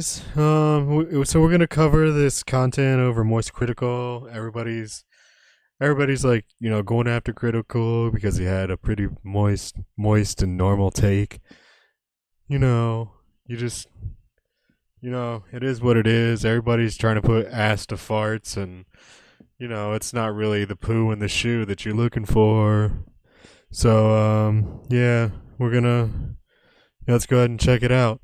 guys. So we're gonna cover this content over Moist Critical. Everybody's like, going after Critical because he had a pretty moist and normal take. You know, you just, it is what it is. Everybody's trying to put ass to farts, and it's not really the poo in the shoe that you're looking for. So, yeah, let's go ahead and check it out.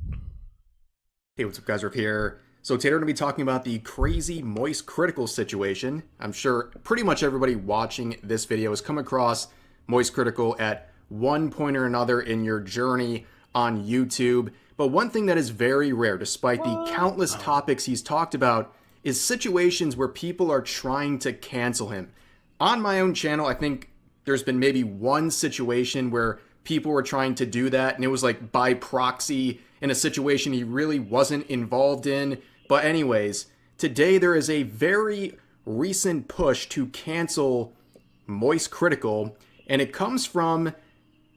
Hey, what's up, guys? Rick here. So today we're going to be talking about the crazy Moist Critical situation. I'm sure pretty much everybody watching this video has come across Moist Critical at one point or another in your journey on YouTube. But one thing that is very rare, despite the countless topics he's talked about, is situations where people are trying to cancel him. On my own channel, I think there's been maybe one situation where people were trying to do that, and it was like by proxy in a situation he really wasn't involved in. But anyways, today there is a very recent push to cancel Moist Critical, and it comes from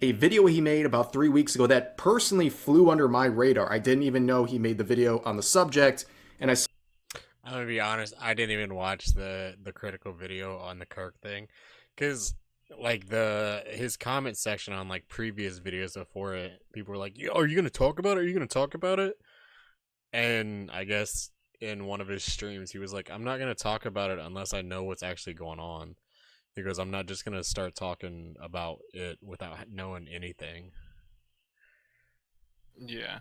a video he made about 3 weeks ago that personally flew under my radar. I didn't even know he made the video on the subject, and I'm gonna be honest, I didn't even watch the Critical video on the Kirk thing, because like his comment section on like previous videos before it, people were like, are you gonna talk about it? Are you gonna talk about it? And I guess in one of his streams he was like, I'm not gonna talk about it unless I know what's actually going on. He goes, I'm not just gonna start talking about it without knowing anything. Yeah,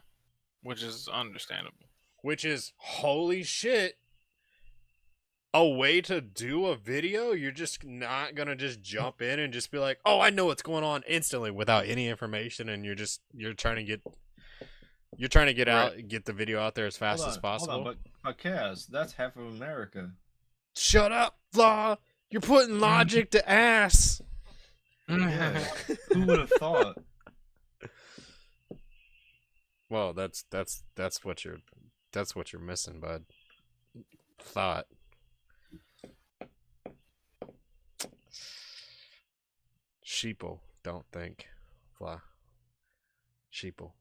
which is understandable. Which is, holy shit, a way to do a video. You're just not gonna just jump in and just be like, oh, I know what's going on instantly without any information, and you're trying to get Right. get the video out there as fast as possible. Hold on, but Kaz, that's half of America. Shut up, Flaw. You're putting logic to ass. Yeah, who would have thought? Well, that's what you're missing, bud. Thought. Sheeple, don't think. Flaw. Sheeple.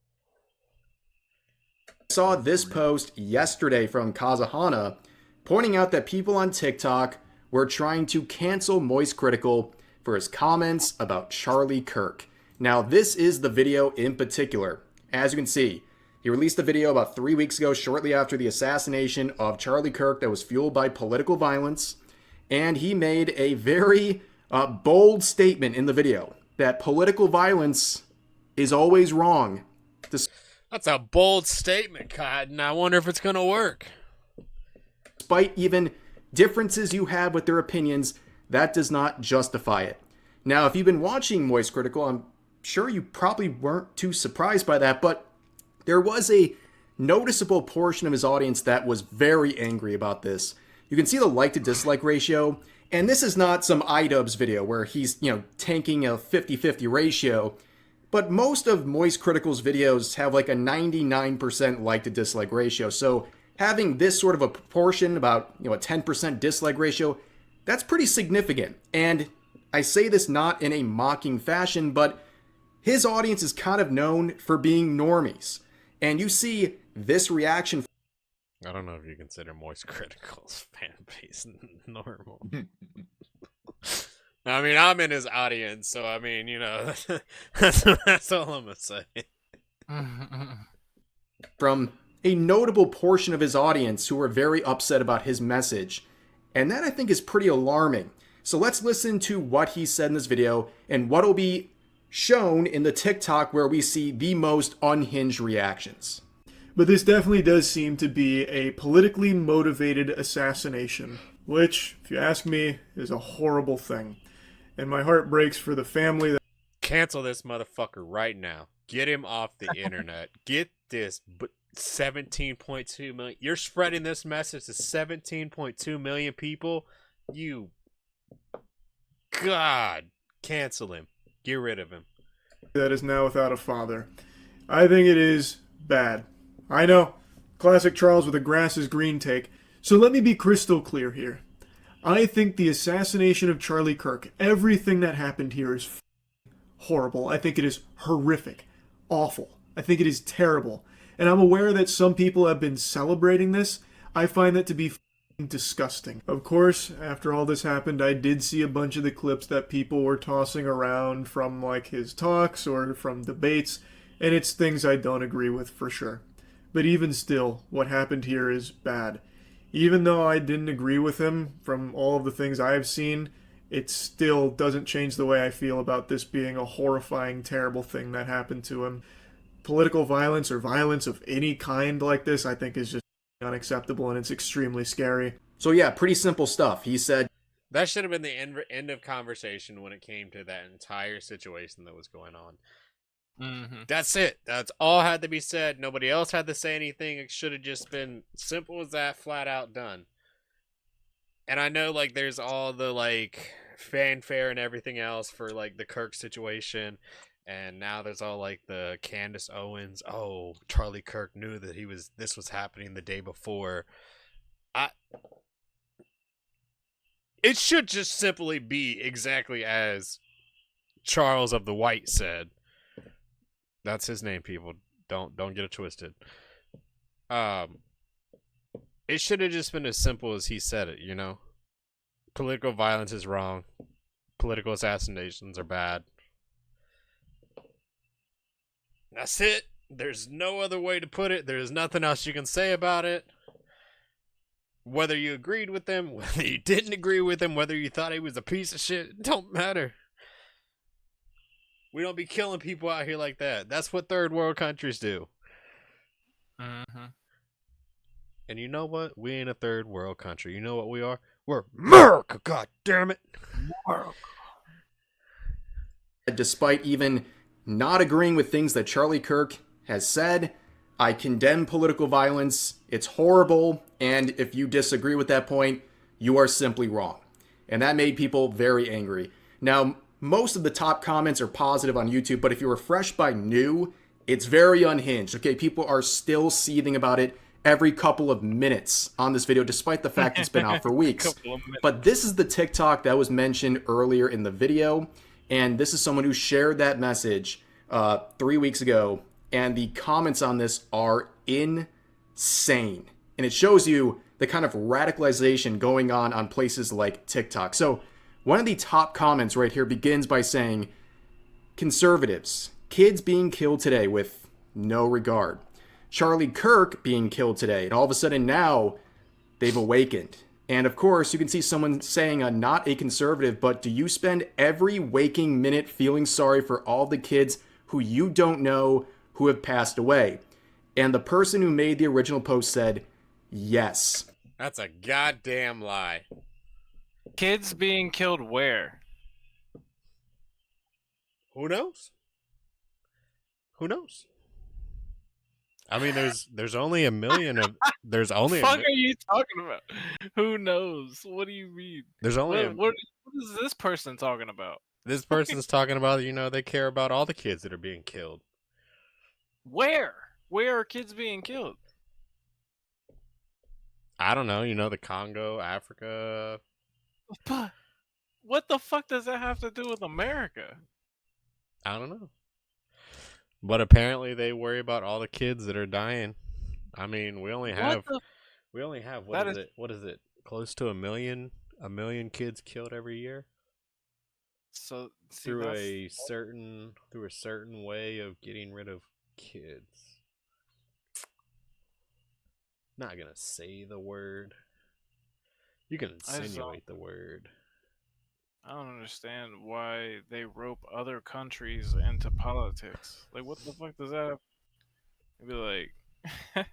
saw this post yesterday from Kazahana pointing out that people on TikTok were trying to cancel Moist Critical for his comments about Charlie Kirk. Now, this is the video in particular. As you can see, he released a video about 3 weeks ago, shortly after the assassination of Charlie Kirk, that was fueled by political violence. And he made a very bold statement in the video that political violence is always wrong. That's a bold statement, Cotton. I wonder if it's going to work. Despite even differences you have with their opinions, that does not justify it. Now, if you've been watching Moist Critical, I'm sure you probably weren't too surprised by that, but there was a noticeable portion of his audience that was very angry about this. You can see the like to dislike ratio, and this is not some iDubbbz video where he's, tanking a 50-50 ratio, but most of Moist Critical's videos have like a 99% like to dislike ratio. So having this sort of a proportion, about a 10% dislike ratio, that's pretty significant. And I say this not in a mocking fashion, but his audience is kind of known for being normies. And you see this reaction. I don't know if you consider Moist Critical's fan base normal. I mean, I'm in his audience, so I mean, that's all I'm gonna say. From a notable portion of his audience who are very upset about his message. And that, I think, is pretty alarming. So let's listen to what he said in this video and what will be shown in the TikTok where we see the most unhinged reactions. But this definitely does seem to be a politically motivated assassination, which, if you ask me, is a horrible thing. And my heart breaks for the family that... Cancel this motherfucker right now. Get him off the internet. Get this 17.2 million. You're spreading this message to 17.2 million people. God, cancel him. Get rid of him. that is now without a father. I think it is bad. I know. Classic Charles with a grass is green take. So let me be crystal clear here. I think the assassination of Charlie Kirk, everything that happened here is horrible. I think it is horrific. Awful. I think it is terrible. and I'm aware that some people have been celebrating this. I find that to be disgusting. Of course, after all this happened, I did see a bunch of the clips that people were tossing around from like his talks or from debates, and it's things I don't agree with for sure. But even still, what happened here is bad. Even though I didn't agree with him from all of the things I have seen, it still doesn't change the way I feel about this being a horrifying, terrible thing that happened to him. Political violence or violence of any kind like this, I think, is just unacceptable, and it's extremely scary. So yeah, pretty simple stuff. He said, That should have been the end of conversation when it came to that entire situation that was going on. Mm-hmm. That's it. That's all had to be said. Nobody else had to say anything. It should have just been simple as that, flat out done. And I know, like, there's all the, like, fanfare and everything else for, like, the Kirk situation. And now there's all, like, the Candace Owens. Oh, Charlie Kirk knew that this was happening the day before. It should just simply be exactly as Charles of the White said. That's his name, people. Don't get it twisted. It should have just been as simple as he said it, you know? Political violence is wrong. Political assassinations are bad. That's it. There's no other way to put it. There's nothing else you can say about it. Whether you agreed with him, whether you didn't agree with him, whether you thought he was a piece of shit, it don't matter. We don't be killing people out here like that. That's what third world countries do. Mm-hmm. And you know what? We ain't a third world country. You know what we are? We're America, god damn it. America. Despite even not agreeing with things that Charlie Kirk has said, I condemn political violence. It's horrible. And if you disagree with that point, you are simply wrong. And that made people very angry. Now, most of the top comments are positive on YouTube, but if you're refreshed by new, it's very unhinged. Okay, people are still seething about it every couple of minutes on this video, despite the fact it's been out for weeks. But this is the TikTok that was mentioned earlier in the video, and this is someone who shared that message 3 weeks ago, and the comments on this are insane. And it shows you the kind of radicalization going on places like TikTok. So one of the top comments right here begins by saying, conservatives, kids being killed today with no regard. Charlie Kirk being killed today. And all of a sudden now they've awakened. And of course, you can see someone saying, not a conservative, but do you spend every waking minute feeling sorry for all the kids who you don't know who have passed away? And the person who made the original post said, yes. That's a goddamn lie. Kids being killed where? Who knows? Who knows? I mean, there's only a million of there's only. What the fuck are you talking about? Who knows? What do you mean? There's only. What is this person talking about? This person's talking about, they care about all the kids that are being killed. Where? Where are kids being killed? I don't know. The Congo, Africa. But what the fuck does that have to do with America? I don't know. But apparently they worry about all the kids that are dying. I mean, we only have what is it? Close to a million kids killed every year. So through a certain way of getting rid of kids. Not gonna say the word. You can insinuate the word. I don't understand why they rope other countries into politics. Like, what the fuck does that have? It'd be like,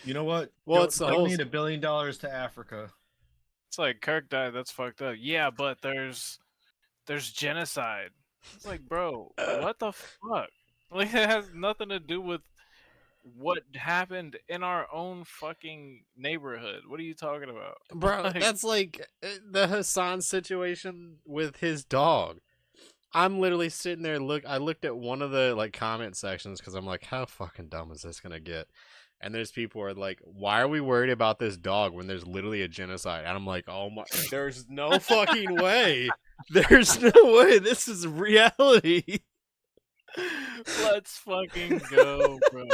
You know what? Well, it's the whole. Donate $1 billion to Africa. it's like Kirk died. That's fucked up. Yeah, but there's genocide. It's like, bro, what the fuck? Like, it has nothing to do with what happened in our own fucking neighborhood. What are you talking about? Bro, Like- that's like the Hassan situation with his dog. I'm literally sitting there. I looked at one of the comment sections because I'm like, how fucking dumb is this gonna get? And there's people who are like, why are we worried about this dog when there's literally a genocide? And I'm like, oh my, there's no fucking way. There's no way. This is reality. Let's fucking go, bro.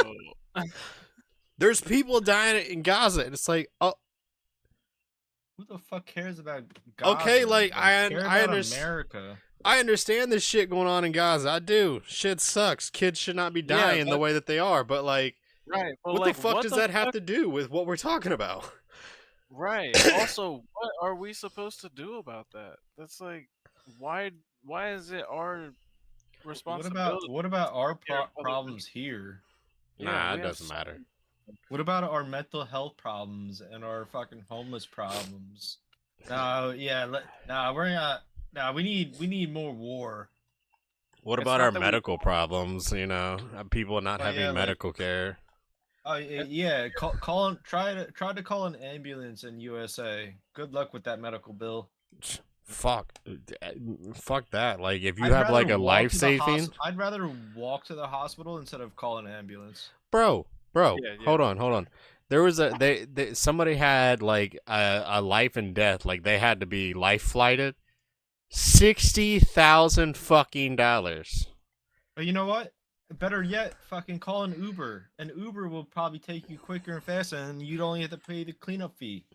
There's people dying in Gaza, and it's like, oh, Who the fuck cares about Gaza? Okay, like, I care I about understand. America. I understand this shit going on in Gaza. I do. Shit sucks. Kids should not be Yeah, dying the but- way that they are. But like, Right. But what like, the fuck what does the that have fuck- to do with what we're talking about? Right. Also, what are we supposed to do about that? That's like, why is it our responsibility? What about our Yeah, other problems here? Yeah, Nah, we it have doesn't matter. What about our mental health problems and our fucking homeless problems? No, yeah, we're not. No, we need more war. What It's about not our that we- medical problems? You know, people not Oh, having yeah, like- medical care. Oh yeah, try to call an ambulance in USA. Good luck with that medical bill. Fuck that. Like, if you I'd have like rather a walk to life the saving, I'd rather walk to the hospital instead of calling an ambulance. bro. Yeah, yeah. Hold on. There was somebody had like a life and death. Like, they had to be life flighted. $60,000 fucking dollars. But you know what? Better yet, fucking call an Uber. An Uber will probably take you quicker and faster, and you'd only have to pay the cleanup fee.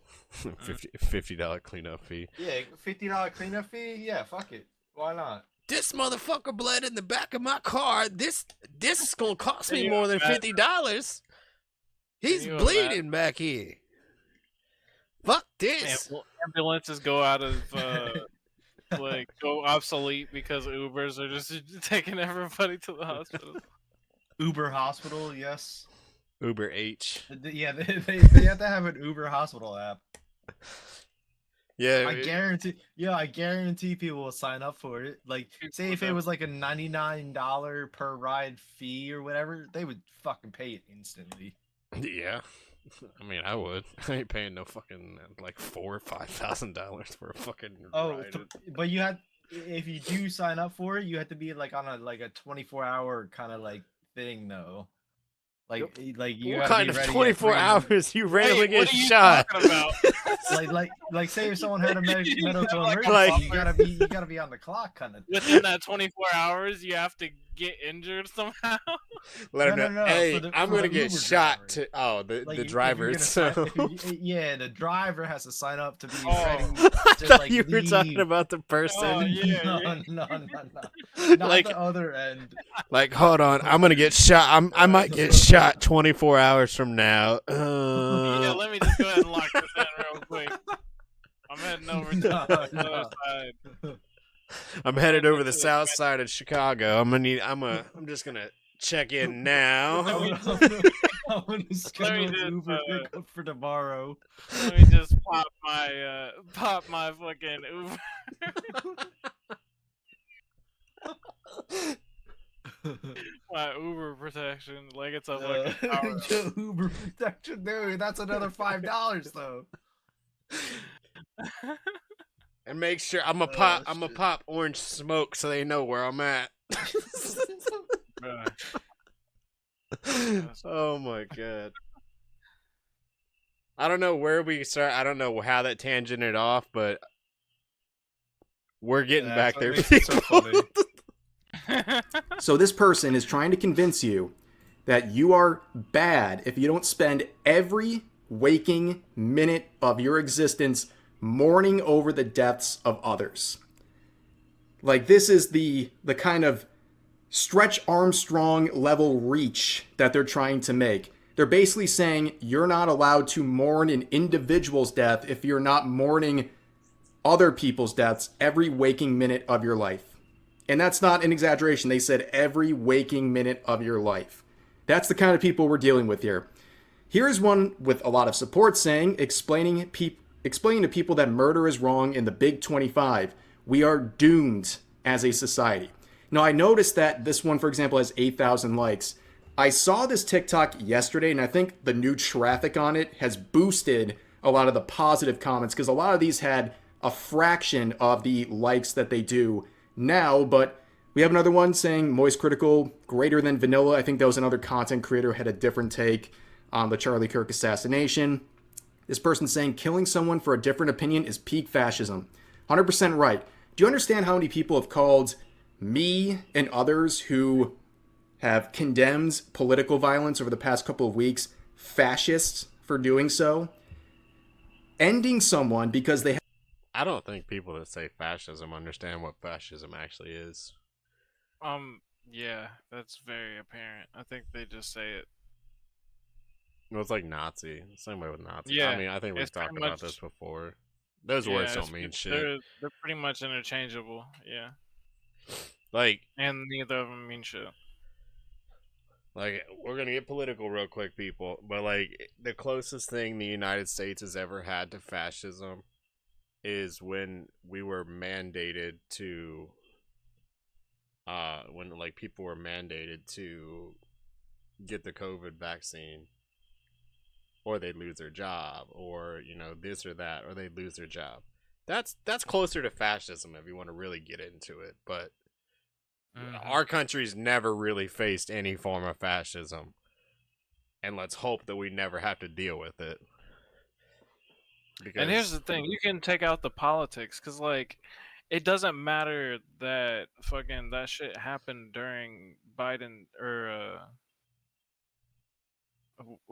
$50 cleanup fee. Yeah, $50 cleanup fee. Yeah, fuck it. Why not? This motherfucker bled in the back of my car. This is gonna cost me Can you more than imagine? $50. He's you bleeding imagine? back here. Fuck Man, this. will ambulances go out of like go obsolete because Ubers are just taking everybody to the hospital. Uber hospital, yes. Uber H. Yeah, they have to have an Uber hospital app. Yeah, I guarantee people will sign up for it. Like, say if it was like a $99 per ride fee or whatever, they would fucking pay it instantly. yeah. I mean, I would. I ain't paying no fucking like $4,000 or $5,000 for a fucking ride. But you had, if you do sign up for it, you have to be like on a 24-hour kind of like thing though. Like you what gotta kind be of ready at 24 3 hours you randomly Wait, what get are you shot? talking about? like say if someone had a medical Like, emergency, you gotta be on the clock kind of. Within that 24 hours, you have to get injured somehow. Let him No, know. no, Hey, for the- I'm for gonna the get Uber shot. driver. The If you're driver gonna itself. yeah, the driver has to sign up to be Oh. ready. I to, thought like, you were talking leave. about the person. Oh, yeah, no, yeah. no, not Like- the other end. Like, hold on, I'm gonna get shot. I might get shot 24 hours from now. Yeah, let me just go ahead and lock this in real quick. I'm heading over to No, the no. other side. I'm headed over the south side of Chicago. I'm just gonna check in now. I'm gonna schedule just, an Uber pickup for tomorrow. Let me just pop my fucking Uber. My Uber protection, like it's a fucking power. Your Uber protection, dude. That's another $5 though. And make sure I'm gonna shit. pop orange smoke so they know where I'm at. Bruh. Oh my god. I don't know where we start. I don't know how that tangented off, but we're getting Yeah, back so there. it makes it so people. funny. So this person is trying to convince you that you are bad if you don't spend every waking minute of your existence mourning over the deaths of others. Like, this is the kind of Stretch Armstrong level reach that they're trying to make. They're basically saying you're not allowed to mourn an individual's death if you're not mourning other people's deaths every waking minute of your life. And that's not an exaggeration. They said every waking minute of your life. That's the kind of people we're dealing with here. Here's one with a lot of support saying, explaining to people that murder is wrong in the Big 25. We are doomed as a society. Now, I noticed that this one, for example, has 8,000 likes. I saw this TikTok yesterday, and I think the new traffic on it has boosted a lot of the positive comments, because a lot of these had a fraction of the likes that they do now. But we have another one saying Moist Critical greater than vanilla. I think that was another content creator who had a different take on the Charlie Kirk assassination. This person saying killing someone for a different opinion is peak fascism. 100% right. Do you understand how many people have called me and others who have condemned political violence over the past couple of weeks, fascists for doing so, ending someone because they I don't think people that say fascism understand what fascism actually is. Yeah, that's very apparent. I think they just say it. Well, it's like Nazi. Same way with Nazi. Yeah, I mean, I think we've it's pretty talked about this much. before. Those Yeah, words don't mean shit. they're pretty much interchangeable. Yeah, Like, and neither of them mean shit. we're gonna get political real quick, people. But like, the closest thing the United States has ever had to fascism is when we were mandated to, when like people were mandated to get the COVID vaccine, or they'd lose their job, or this or that, or they'd lose their job. That's closer to fascism if you want to really get into it. But our country's never really faced any form of fascism, and let's hope that we never have to deal with it. And here's the thing: you can take out the politics, because like, it doesn't matter that fucking that shit happened during Biden or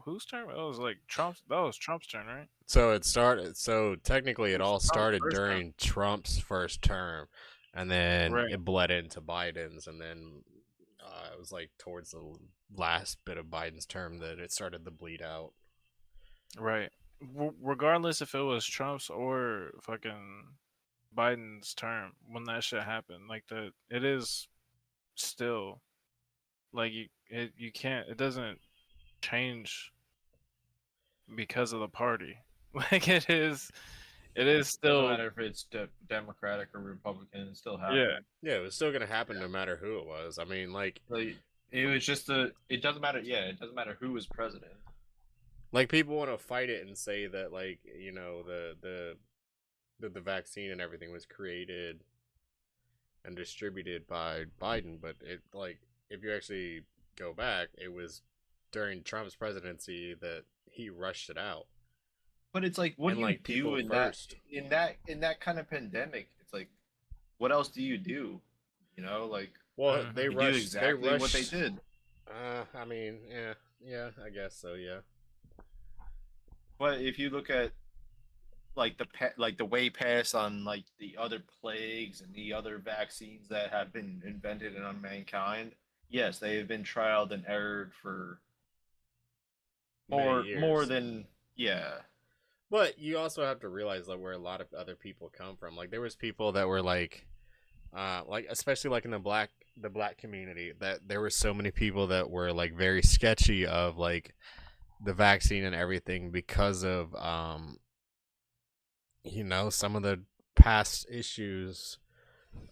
whose term? It was like Trump's. That was Trump's turn, right? So it started. So technically, it all Trump's started first term. during Trump's first term, and then Right. it bled into Biden's, and then it was like towards the last bit of Biden's term that it started to bleed out. Right. Regardless if it was Trump's or fucking Biden's term when that shit happened, like it is still like you can't, it doesn't change because of the party. Like it is Doesn't still matter if it's Democratic or Republican, it still happens. yeah. Yeah, it was still gonna happen no matter who it was. I mean, like It was just it doesn't matter. Yeah, it doesn't matter who was president. people want to fight it and say that the vaccine and everything was created and distributed by Biden, but it if you actually go back, it was during Trump's presidency that he rushed it out. But it's like, what And, do you like, do people in first. that kind of pandemic? It's like, what else do you do? You know, like Well, Mhm. they you do rushed. exactly they rushed, what they did. I mean, yeah, I guess so. Yeah. But if you look at like the way past on like the other plagues and the other vaccines that have been invented on mankind, yes, they have been trialed and errored for Many more years. than But you also have to realize where a lot of other people come from. Like there was people that were like especially like in the black community, that there were so many people that were like very sketchy of like the vaccine and everything because of some of the past issues.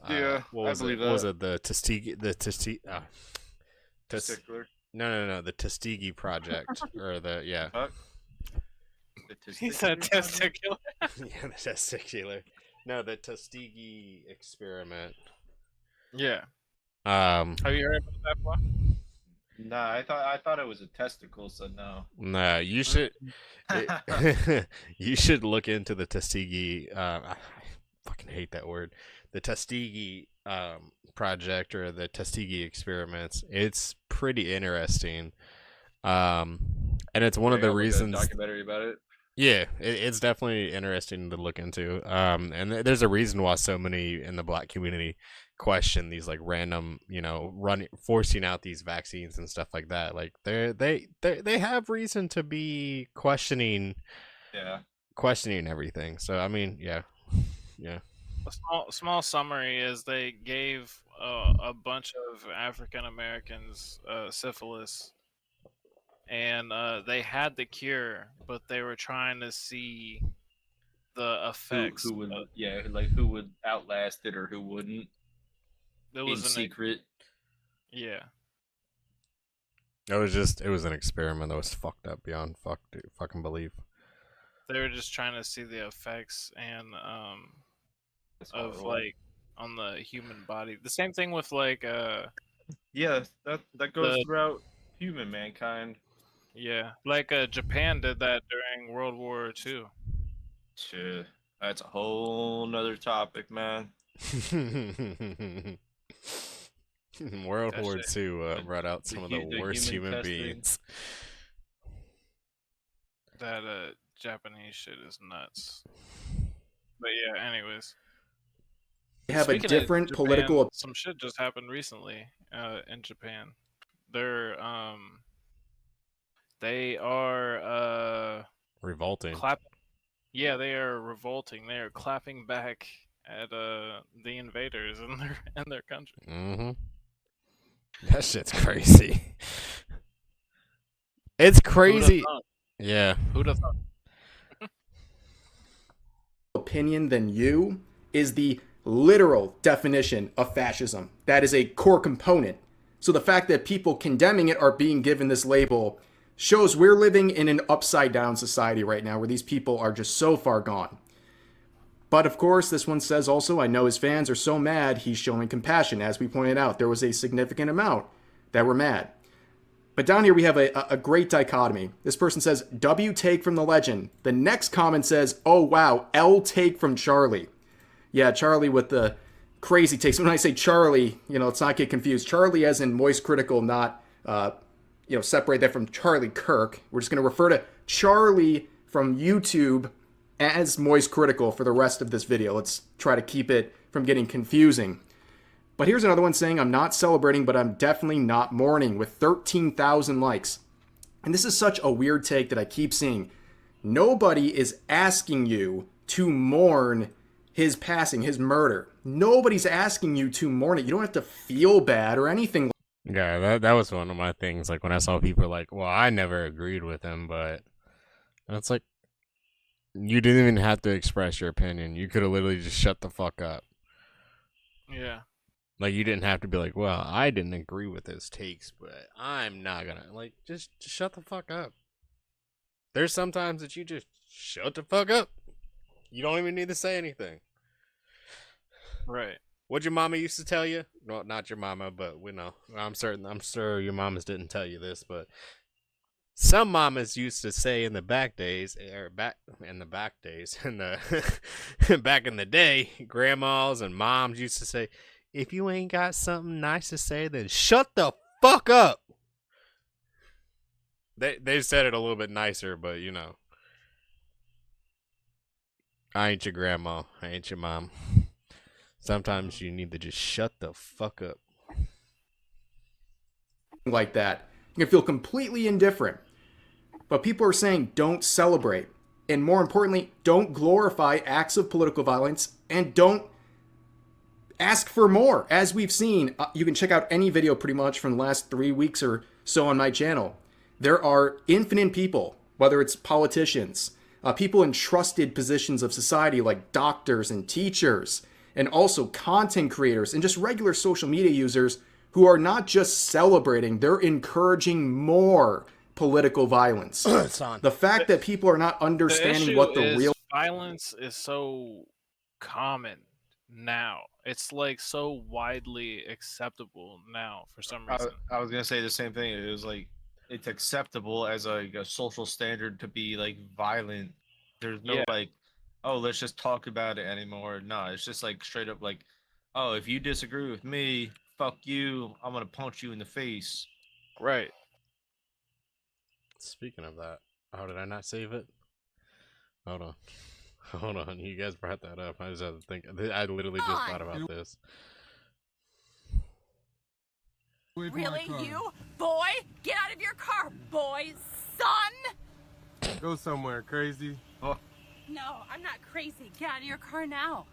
What I was believe it? What was that. it? The Testicular. no, the Tuskegee Project or the He said testicular. yeah, the testicular. No, the Tuskegee experiment. Yeah. Um, Have you heard about that, Flo? Nah, I thought it was a testicle, so no. no, you should. You should look into the Tuskegee. I fucking hate that word. The Tuskegee project or the Tuskegee experiments. It's pretty interesting. And it's one of the reasons. Documentary about it. Yeah, it's definitely interesting to look into. And there's a reason why so many in the black community question these like random, forcing out these vaccines and stuff like that. Like they have reason to be questioning everything. So I mean, yeah. A small summary is they gave a bunch of African Americans syphilis, and they had the cure, but they were trying to see the effects. Who would outlast it or who wouldn't? It was in secret. Yeah. It was an experiment that was fucked up beyond fucking belief. They were just trying to see the effects and That's of horrible. like on the human body. The same thing with like Yeah, that goes the- throughout human mankind. yeah, like Japan did that during World War II. Shit, that's a whole nother topic, man. World That War shit- II brought out some of the the worst human human testing. beings. That Japanese shit is nuts. But yeah, anyways. They have a Speaking of different Japan, political. Some shit just happened recently in Japan. They're they are Revolting. Yeah, they are revolting. They are clapping back at the invaders in their country. Mm-hmm. That shit's crazy. It's crazy. Yeah. Who'd have thought? Opinion than you is the literal definition of fascism. That is a core component. So the fact that people condemning it are being given this label shows we're living in an upside down society right now where these people are just so far gone. But of course, this one says also, I know his fans are so mad he's showing compassion. As we pointed out, there was a significant amount that were mad. But down here we have a great dichotomy. This person says, W take from the legend. The next comment says, oh wow, L take from Charlie. Yeah, Charlie with the crazy takes. When I say Charlie, let's not get confused. Charlie as in Moist Critical, not, separate that from Charlie Kirk. We're just going to refer to Charlie from YouTube as Moist Critical for the rest of this video. Let's try to keep it from getting confusing. But here's another one saying, I'm not celebrating, but I'm definitely not mourning, with 13,000 likes. And this is such a weird take that I keep seeing. Nobody is asking you to mourn his passing, his murder. Nobody's asking you to mourn it. You don't have to feel bad or anything. Yeah, that was one of my things. Like when I saw people like, well, I never agreed with him, but it's like, you didn't even have to express your opinion. You could have literally just shut the fuck up. Yeah. Like, you didn't have to be like, well, I didn't agree with his takes, but I'm not gonna. Like, just shut the fuck up. There's sometimes that you just shut the fuck up. You don't even need to say anything. Right. What your mama used to tell you? No, not your mama, but we know. I'm sure your mamas didn't tell you this, but some mamas used to say in the back in the back in the day, grandmas and moms used to say, if you ain't got something nice to say, then shut the fuck up. They said it a little bit nicer, but I ain't your grandma. I ain't your mom. Sometimes you need to just shut the fuck up. Like that. You can feel completely indifferent. But people are saying don't celebrate. And more importantly, don't glorify acts of political violence and don't ask for more. As we've seen, you can check out any video pretty much from the last 3 weeks or so on my channel. There are infinite people, whether it's politicians, people in trusted positions of society like doctors and teachers, and also content creators and just regular social media users who are not just celebrating, they're encouraging more political violence. The fact that people are not understanding what the real violence is so common now. It's like so widely acceptable now for some reason. I was gonna say the same thing. It was like it's acceptable as like a social standard to be like violent. There's no like, oh, let's just talk about it anymore. No, it's just like straight up like, oh, if you disagree with me, fuck you. I'm gonna punch you in the face. Right. Speaking of that, how did I not save it? Hold on. You guys brought that up. I just had to think. I literally just thought about this. Really, you? Boy? Get out of your car, boy! Son! Go somewhere, crazy. Oh. No, I'm not crazy. Get out of your car now.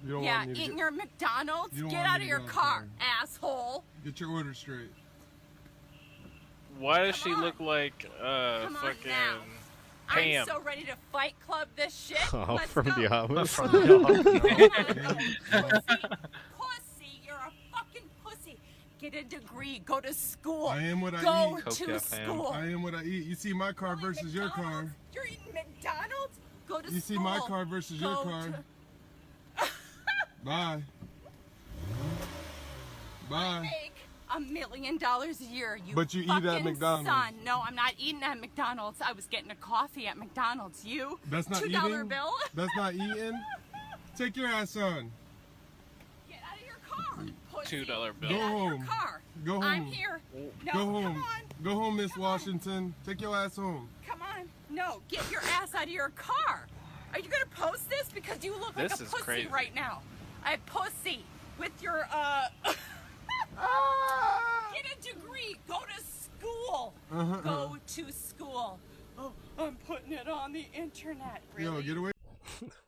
You don't Yeah, want me to eating your McDonald's? You don't Get want out me of to your go car, asshole! Get your order straight. Why does she Come on. look like Come on fucking now. Pam? I'm so ready to fight club this shit. Oh, Let's from go. the office. From the Pussy, you're a fucking pussy. Get a degree, go to school. I am what I Go eat. to Coke, Fam. school. I am what I eat. You see my car You're eating versus your car. McDonald's? You're eating McDonald's? Go to You school. see my car versus your Go car. to- Bye. Bye. Make $1 million a year, you But you eat at fucking McDonald's. son. No, I'm not eating at McDonald's. I was getting a coffee at McDonald's. You? That's not $2 eating. bill? That's not eating. Take your ass on. Get out of your car, $2 bill. Go Get out of your home. car. Go I'm home. here. No, Go come home. on. Go home, Miss Come on. Washington. Take your ass home. Come on. No, get your ass out of your car. Are you gonna post this? Because you look like This a is pussy crazy. right now. A pussy with your Get a degree. Go to school. Go to school. Oh, I'm putting it on the internet. Really? Yo, get away.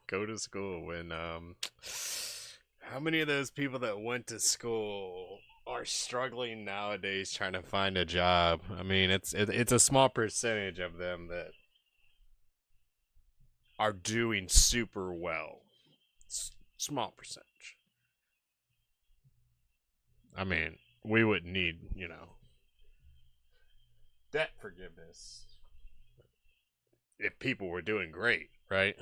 Go to school when how many of those people that went to school are struggling nowadays trying to find a job? I mean, it's a small percentage of them that are doing super well. Small percentage. I mean, we wouldn't need, debt forgiveness if people were doing great, right?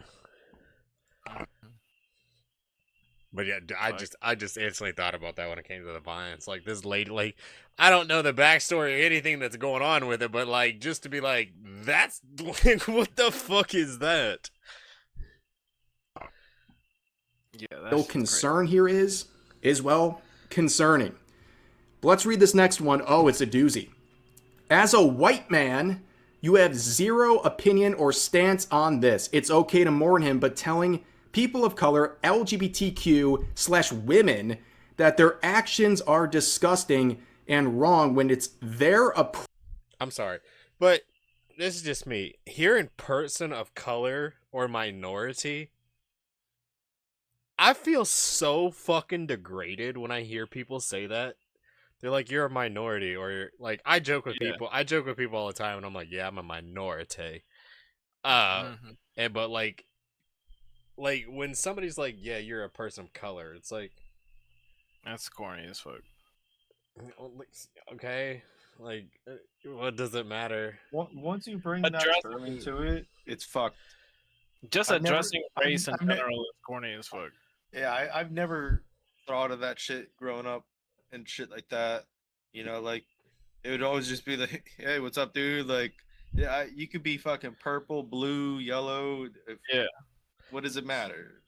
But yeah, I just instantly thought about that when it came to the violence. Like, this lady, like, I don't know the backstory or anything that's going on with it, but like, just to be like, that's like, what the fuck is that? Yeah, real that's concern here is well, concerning. But let's read this next one. Oh, it's a doozy. As a white man, you have zero opinion or stance on this. It's okay to mourn him, but telling people of color, LGBTQ/women, that their actions are disgusting and wrong when it's their I'm sorry, but this is just me. Hearing person of color or minority, I feel so fucking degraded when I hear people say that. They're like, you're a minority, or you're like, I joke with people all the time, and I'm like, yeah, I'm a minority. And but like when somebody's like, yeah, you're a person of color, it's like, that's corny as fuck. okay, like, what does it matter? Once you bring Addressing- that term into it, it's fucked. Just I've never- addressing race in I've ne- general is corny as fuck. Yeah, I've never thought of that shit growing up and shit like that. You know, like it would always just be like, "Hey, what's up, dude?" Like, yeah, you could be fucking purple, blue, yellow. Yeah. What does it matter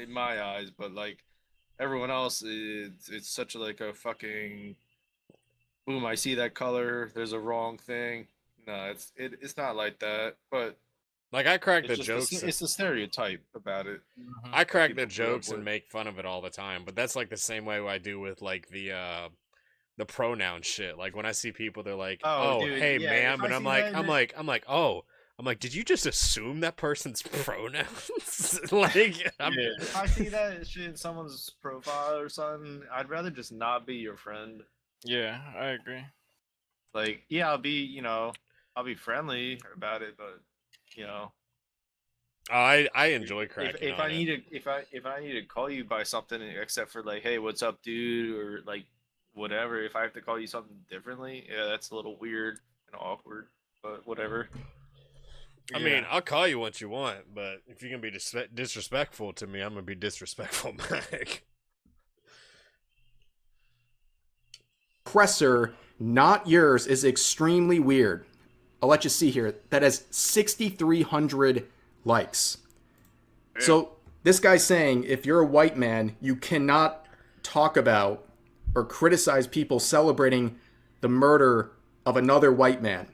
in my eyes? But like everyone else, it's such like a fucking boom. I see that color. There's a wrong thing. No, it's not like that. But Like, I crack the it's just jokes. it's the stereotype about it. I crack the people grew up jokes and with. make fun of it all the time, but that's like the same way I do with like the pronoun shit. Like, when I see people, they're like, Oh, "Oh, dude, hey, yeah, ma'am," if I and I'm see like, that I'm in like, I'm like, oh, I'm like, did you just assume that person's pronouns? Like, I'm, Yeah. If I see that shit in someone's profile or something, I'd rather just not be your friend. Yeah, I agree. Like, yeah, I'll be friendly about it, but I enjoy cracking. if on I it. need to if I need to call you by something except for like, hey, what's up, dude, or like whatever, if I have to call you something differently, yeah, that's a little weird and awkward, but whatever. I mean, I'll call you what you want, but if you're gonna be disrespectful to me, I'm gonna be disrespectful back. oppressor, not yours, is extremely weird. I'll let you see here. That has 6,300 likes. So this guy's saying if you're a white man, you cannot talk about or criticize people celebrating the murder of another white man.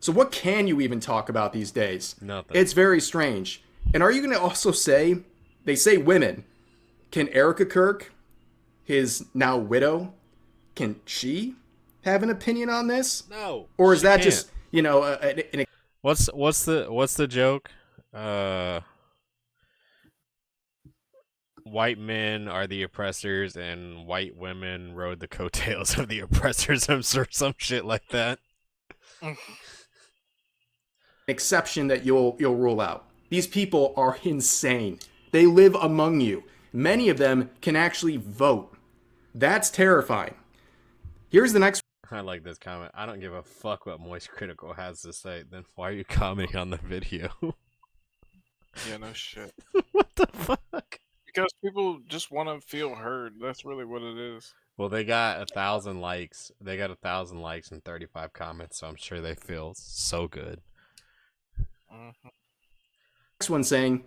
So what can you even talk about these days? Nothing. It's very strange. And are you going to also say, they say women, can Erica Kirk, his now widow, can she have an opinion on this? No. Or is she that can't. just, an What's the joke? White men are the oppressors, and white women rode the coattails of the oppressors, or some shit like that. exception that you'll rule out? These people are insane. They live among you. Many of them can actually vote. That's terrifying. Here's the next. I like this comment. I don't give a fuck what Moist Critical has to say. Then why are you commenting on the video? Yeah, no shit. What the fuck? Because people just want to feel heard. That's really what it is. Well, they got 1,000 likes. They got 1,000 likes and 35 comments, so I'm sure they feel so good. Next one saying,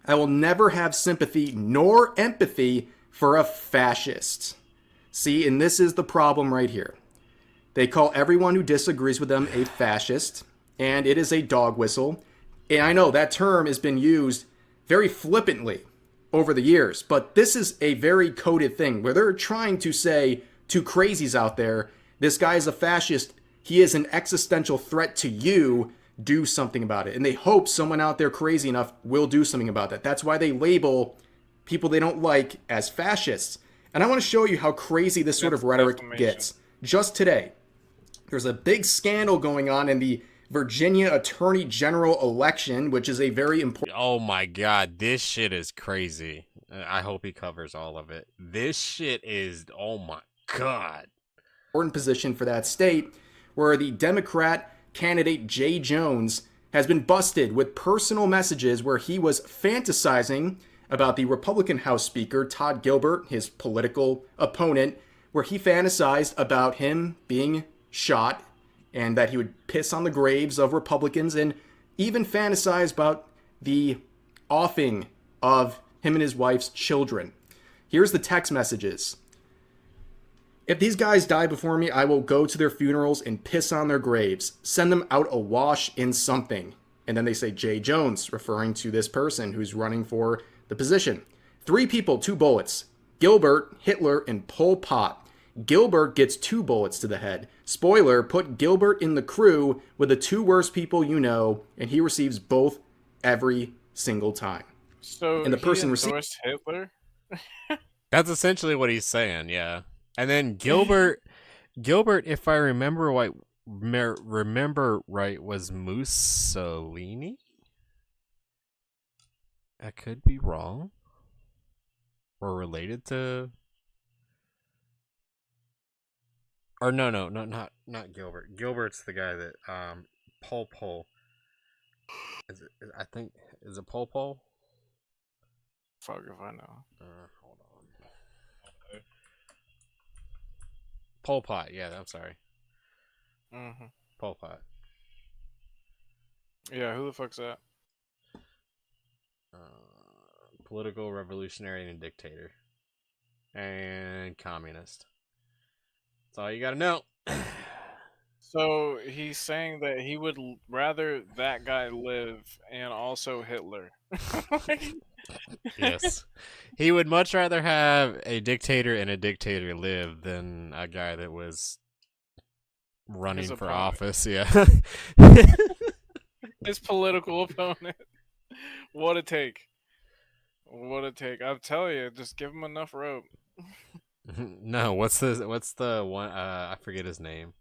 I will never have sympathy nor empathy for a fascist. See, and this is the problem right here. They call everyone who disagrees with them a fascist, and it is a dog whistle. And I know that term has been used very flippantly over the years, but this is a very coded thing where they're trying to say to crazies out there, this guy is a fascist, he is an existential threat to you, do something about it. And they hope someone out there crazy enough will do something about that. That's why they label people they don't like as fascists. And I want to show you how crazy this sort of rhetoric gets. Just today, there's a big scandal going on in the Virginia Attorney General election, which is a very important... Oh my god, this shit is crazy. I hope he covers all of it. This shit is, oh my god. ...important position for that state, where the Democrat candidate Jay Jones has been busted with personal messages where he was fantasizing about the Republican House Speaker, Todd Gilbert, his political opponent, where he fantasized about him being shot and that he would piss on the graves of Republicans, and even fantasize about the offing of him and his wife's children. Here's the text messages. If these guys die before me, I will go to their funerals and piss on their graves. Send them out awash in something. And then they say Jay Jones, referring to this person who's running for the position. 3 people, 2 bullets. Gilbert, Hitler, and Pol Pot. Gilbert gets 2 bullets to the head. Spoiler, put Gilbert in the crew with the 2 worst people you know, and he receives both every single time. So and the person endorsed Hitler? That's essentially what he's saying, yeah. And then Gilbert, if I remember right, was Mussolini? I could be wrong. Or related to... Or no, not Gilbert. Gilbert's the guy that Pol. Is it Pol? Fuck if I know. Hold on. Pol Pot, yeah, I'm sorry. Mm-hmm. Pol Pot. Yeah, who the fuck's that? Political revolutionary and dictator. And communist. That's all you gotta know. So he's saying that he would rather that guy live and also Hitler. Yes. He would much rather have a dictator and a dictator live than a guy that was running for office. Yeah. His political opponent. What a take. What a take. I'm telling you, just give him enough rope. No, what's the one I forget his name.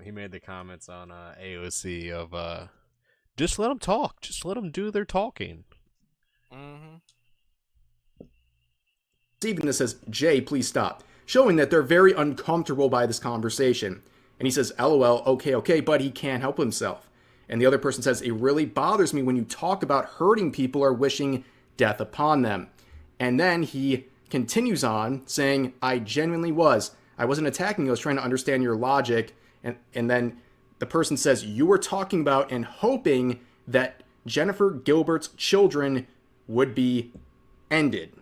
He made the comments on AOC of just let them talk, just let them do their talking. Mm-hmm. Steven says, Jay, please stop, showing that they're very uncomfortable by this conversation. And he says, LOL, okay, but he can't help himself. And the other person says, it really bothers me when you talk about hurting people or wishing death upon them. And then he continues on saying, I genuinely was. I wasn't attacking you. I was trying to understand your logic. And then the person says, you were talking about and hoping that Jennifer Gilbert's children would be ended.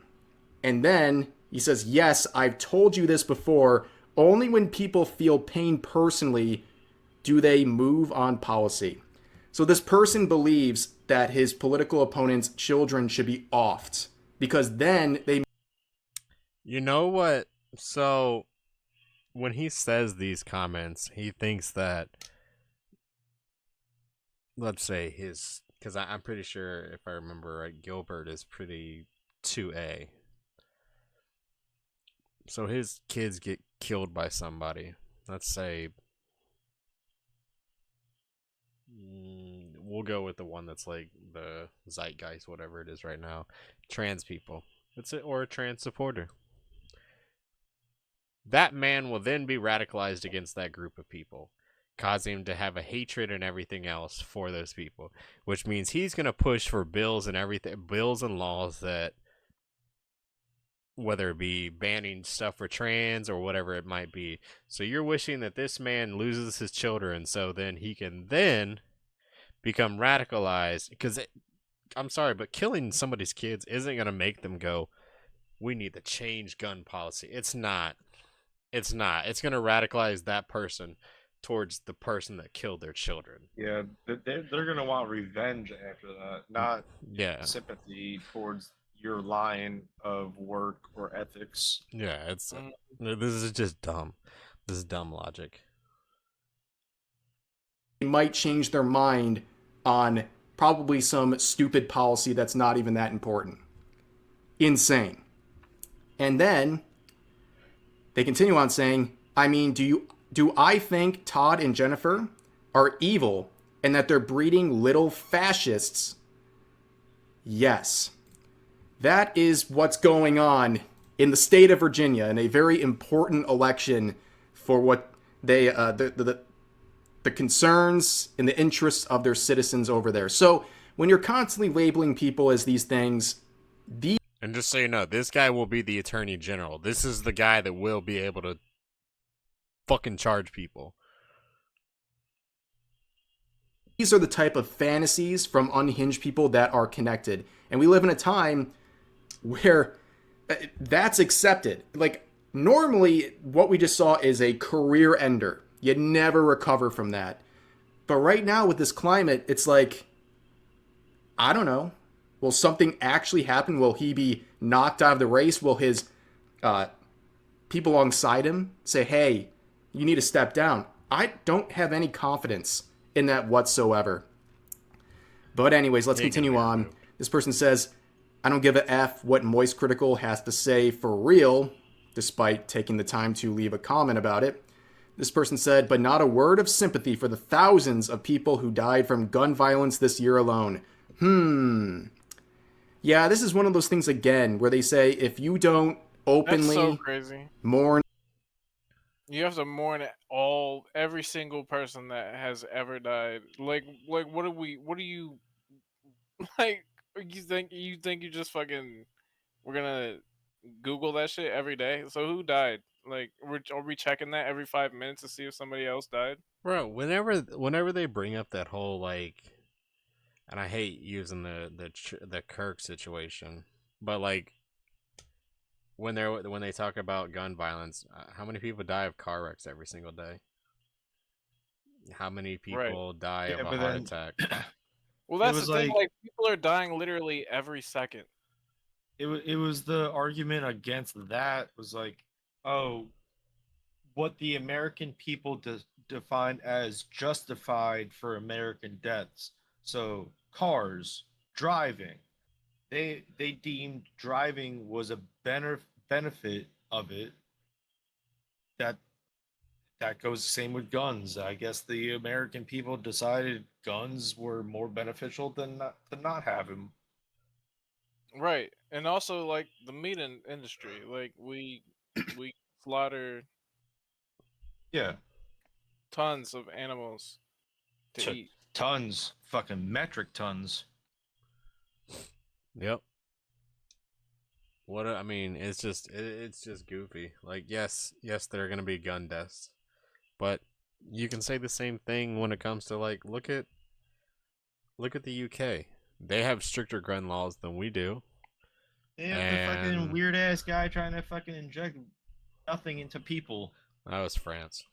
And then he says, yes, I've told you this before. Only when people feel pain personally do they move on policy. So this person believes that his political opponent's children should be offed, because then they... You know what? So when he says these comments, he thinks that, let's say his, because I'm pretty sure, if I remember right, Gilbert is pretty 2A. So his kids get killed by somebody. Let's say, we'll go with the one that's like the zeitgeist, whatever it is right now. Trans people. That's it, or a trans supporter. That man will then be radicalized against that group of people, causing him to have a hatred and everything else for those people, which means he's going to push for bills and everything, bills and laws that, whether it be banning stuff for trans or whatever it might be. So you're wishing that this man loses his children so then he can then become radicalized, because I'm sorry, but killing somebody's kids isn't going to make them go, we need to change gun policy. It's not. It's not. It's gonna radicalize that person towards the person that killed their children. Yeah, they're gonna want revenge after that, not Yeah. sympathy towards your line of work or ethics. Yeah, it's this is just dumb. This is dumb logic. They might change their mind on probably some stupid policy that's not even that important. Insane. And then they continue on saying, I mean, do I think Todd and Jennifer are evil and that they're breeding little fascists? Yes. That is what's going on in the state of Virginia in a very important election for what they the concerns and the interests of their citizens over there. So when you're constantly labeling people as these things, And just so you know, this guy will be the attorney general. This is the guy that will be able to fucking charge people. these are the type of fantasies from unhinged people that are connected. And we live in a time where that's accepted. Like, normally, what we just saw is a career ender. You'd never recover from that. But right now, with this climate, it's like, I don't know. Will something actually happen? Will he be knocked out of the race? Will his people alongside him say, hey, you need to step down? I don't have any confidence in that whatsoever. But anyways, let's continue on. This person says, I don't give a F what Moist Critical has to say for real, despite taking the time to leave a comment about it. This person said, but not a word of sympathy for the thousands of people who died from gun violence this year alone. Yeah, this is one of those things again where they say if you don't openly That's so crazy. mourn, You have to mourn every single person that has ever died. Like what do you like you think you just fucking we're gonna Google that shit every day? So who died? Like are we checking that every 5 minutes to see if somebody else died? Bro, whenever they bring up that whole like, and I hate using the Kirk situation, but like when they talk about gun violence, how many people die of car wrecks every single day? How many people die of a heart attack? Well, that's the thing. Like people are dying literally every second. It was the argument against that was like, oh, what the American people defined as justified for American deaths. So cars, driving, they deemed driving was a benefit of it. That goes the same with guns. I guess the American people decided guns were more beneficial than not have them. Right, and also like the meat industry, like we slaughter tons of animals to eat. Tons, fucking metric tons. Yep. I mean, it's just goofy. Like, yes, there are gonna be gun deaths, but you can say the same thing when it comes to like look at the UK. They have stricter gun laws than we do. They have the fucking weird ass guy trying to fucking inject nothing into people. That was France.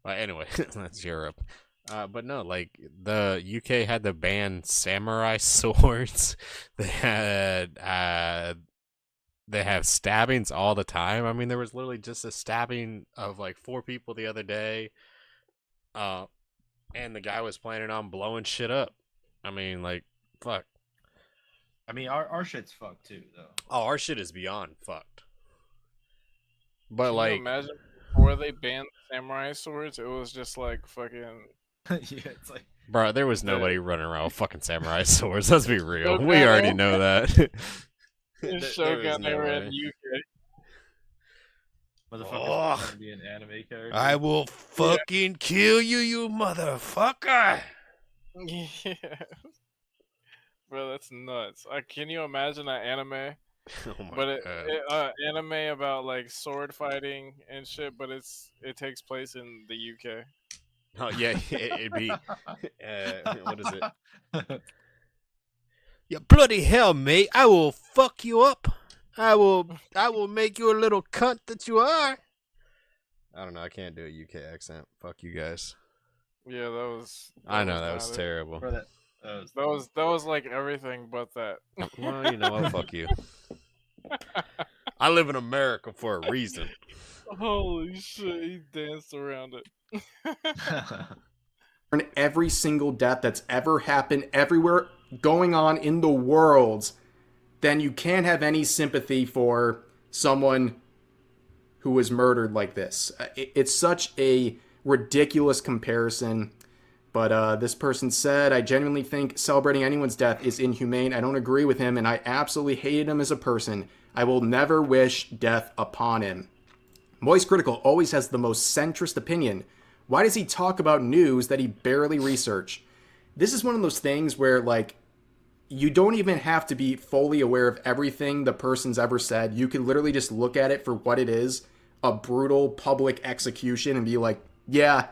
But anyway, that's Europe. But no, like the UK had to ban samurai swords. They have stabbings all the time. I mean, there was literally just a stabbing of like 4 people the other day. And the guy was planning on blowing shit up. I mean, like, fuck. I mean, our shit's fucked too, though. Oh, our shit is beyond fucked. But Can like, you imagine before they banned samurai swords, it was just like fucking. Yeah, it's like, bro, there was nobody running around with fucking samurai swords. Let's be real. We already know that. Shogun they were in UK. Motherfucker's trying to be an anime character. I will fucking kill you, you motherfucker. Yeah. Bro, that's nuts. Can you imagine an anime? Oh my But god. anime about like sword fighting and shit, but it takes place in the UK. Oh yeah, it'd be what is it? You bloody hell, mate! I will fuck you up. I will make you a little cunt that you are. I don't know. I can't do a UK accent. Fuck you guys. Yeah, that was. I know that was not it. terrible. Bro, that That was like everything but that. Well, you know what? Fuck you. I live in America for a reason. Holy shit, he danced around it. And every single death that's ever happened everywhere going on in the world, then you can't have any sympathy for someone who was murdered like this. It's such a ridiculous comparison. But this person said, I genuinely think celebrating anyone's death is inhumane. I don't agree with him, and I absolutely hated him as a person. I will never wish death upon him. Moist Critical always has the most centrist opinion. Why does he talk about news that he barely researched? This is one of those things where, like, you don't even have to be fully aware of everything the person's ever said. You can literally just look at it for what it is, a brutal public execution, and be like, yeah,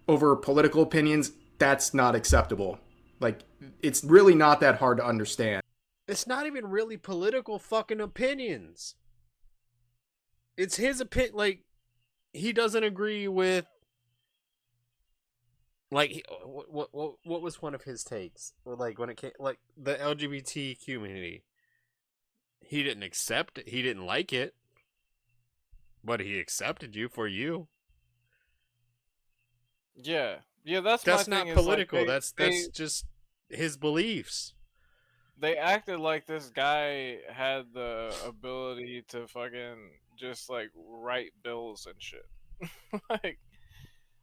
over political opinions, that's not acceptable. Like, it's really not that hard to understand. It's not even really political fucking opinions. It's his opinion. Like, he doesn't agree with. Like, what was one of his takes? Like, when it came, like, the LGBT community. He didn't accept it. He didn't like it. But he accepted you for you. Yeah. Yeah, that's my not thing, political. Is, like, that's just his beliefs. They acted like this guy had the ability to fucking just like write bills and shit. Like,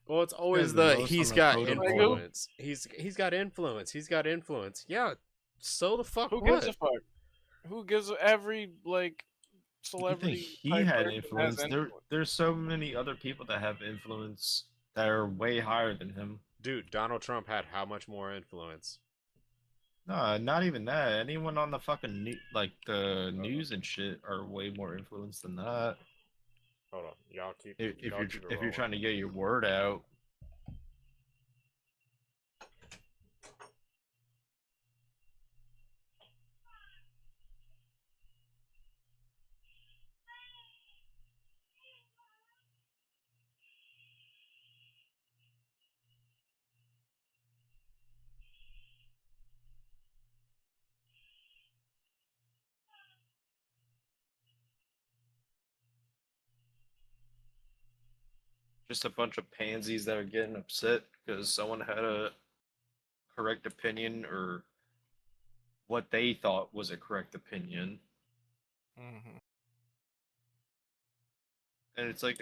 well, it's always he's got influence. He's got influence. He's got influence. Yeah. So the fuck who what? gives a fuck? Who gives every like celebrity? He type had person influence. has There's so many other people that have influence that are way higher than him. Dude, Donald Trump had how much more influence? No, not even that. Anyone on the fucking the news and shit are way more influenced than that. Hold on, y'all keep. If you're trying to get your word out. Just a bunch of pansies that are getting upset because someone had a correct opinion or what they thought was a correct opinion. Mm-hmm. And it's like,